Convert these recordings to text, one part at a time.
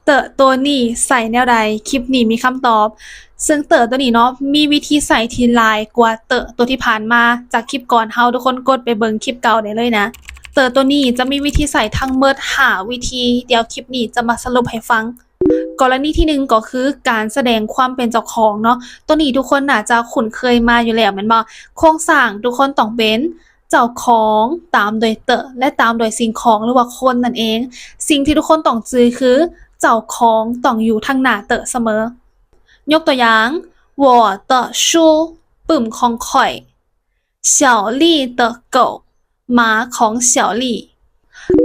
เตอะตัวนี้ใส่แนวใดคลิปนี้มีคำตอบซึ่งเตอะตัวนี้เนาะมีวิธีใส่ที่หลายกว่าเตอะตัวที่ผ่านมาจากคลิปก่อนเฮาทุกคนกดไปเบิ่งคลิปเก่าได้เลยนะเตอะตัวนี้จะมีวิธีใส่ทั้งหมด5วิธีเดี๋ยวคลิปนี้จะมาสรุปให้ฟังกรณีที่1ก็คือการแสดงความเป็นเจ้าของเนาะตัวนี้ทุกคนน่าจะคุ้นเคยมาอยู่แล้วแม่นบ่โครงสร้างทุกคนต้องเป็นเจ้าของตามโดยเตอะและตามโดยสิ่งของหรือว่าคนนั่นเองสิ่งที่ทุกคนต้องจือคือเจ้าของต้องอยู่ทางหน้าเตอะเสมอยกตัวอย่าง我的书ปึ่มของข่อย小丽的狗หมาของเสี่ยวลี่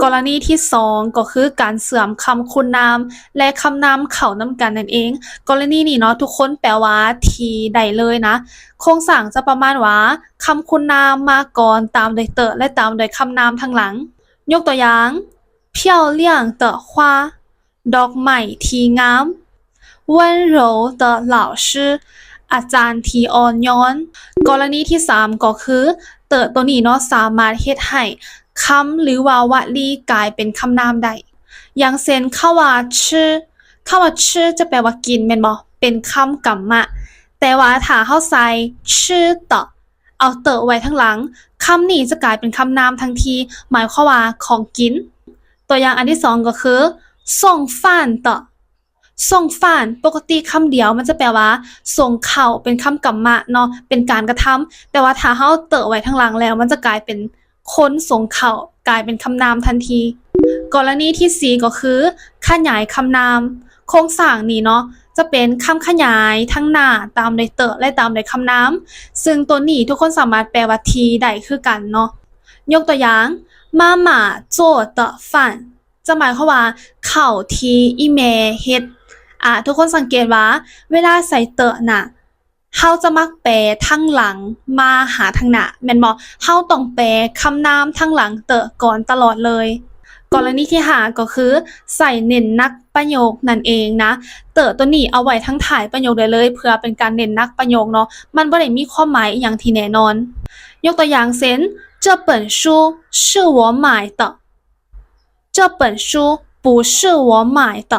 กรณีที่2ก็คือการเสื่อมคำคุณนามและคำนามเข้านำกันนั่นเองกรณีนี้เนาะทุกคนแปลว่าทีใดเลยนะโครงสร้างจะประมาณว่าคำคุณนามมาก่อนตามโดยเตอะและตามโดยคำนามทางหลังยกตัวอย่าง漂亮的花ดอกไม้ที่งาม温柔的老师อาจารย์ที่อ่อนโยนกรณีที่3ก็คือเตอะตัวนี้เนาะสามารถเฮ็ดให้คำหรือว่าวลีกลายเป็นคำนามได้อย่างเช่นคำว่าชื่อคำว่าชื่อจะแปลว่ากินแม่นบ่เป็นคำกรรมะแต่ว่าถ้าเฮาใส่ชื่อเตอะเอาเตอะไว้ข้างหลังคำนี้จะกลายเป็นคำนามทันทีหมายความว่าของกินตัวอย่างอันที่2ก็คือส่งฟ่านเตอะส่งฟ่านปกติคำเดียวมันจะแปลว่าส่งเข้าเป็นคำกรรมะเนาะเป็นการกระทำแต่ว่าถ้าเฮาเตอะไว้ข้างหลังแล้วมันจะกลายเป็นคนส่งเข้ากลายเป็นคำนามทันทีกรณีที่4ก็คือขยายคำนามโครงสร้างนี้เนาะจะเป็นคำขยายทั้งหน้าตามด้วยเตอะและตามด้วยคำนามซึ่งตัวนี้ทุกคนสามารถแปลว่าทีได้คือกันเนาะยกตัวอย่าง妈妈做的饭จะหมายความว่าข้าวที่อีแม่เฮ็ดทุกคนสังเกตว่าเวลาใส่เตอะน่ะเฮาจะมักแปลทั้งหลังมาหาทางหน้าแม่นบ่เฮาต้องแปลคำนามทั้งหลังเตอะก่อนตลอดเลยกรณีที่5ก็คือใส่เน้นหนักประโยคนั่นเองนะเตอะตัวนี้เอาไว้ทั้งท้ายประโยคได้เลยเพื่อเป็นการเน้นหนักประโยคเนาะมันบ่ได้มีความหมายอิหยังที่แน่นอนยกตัวอย่างเช่น这本书是我买的这本书不是我买的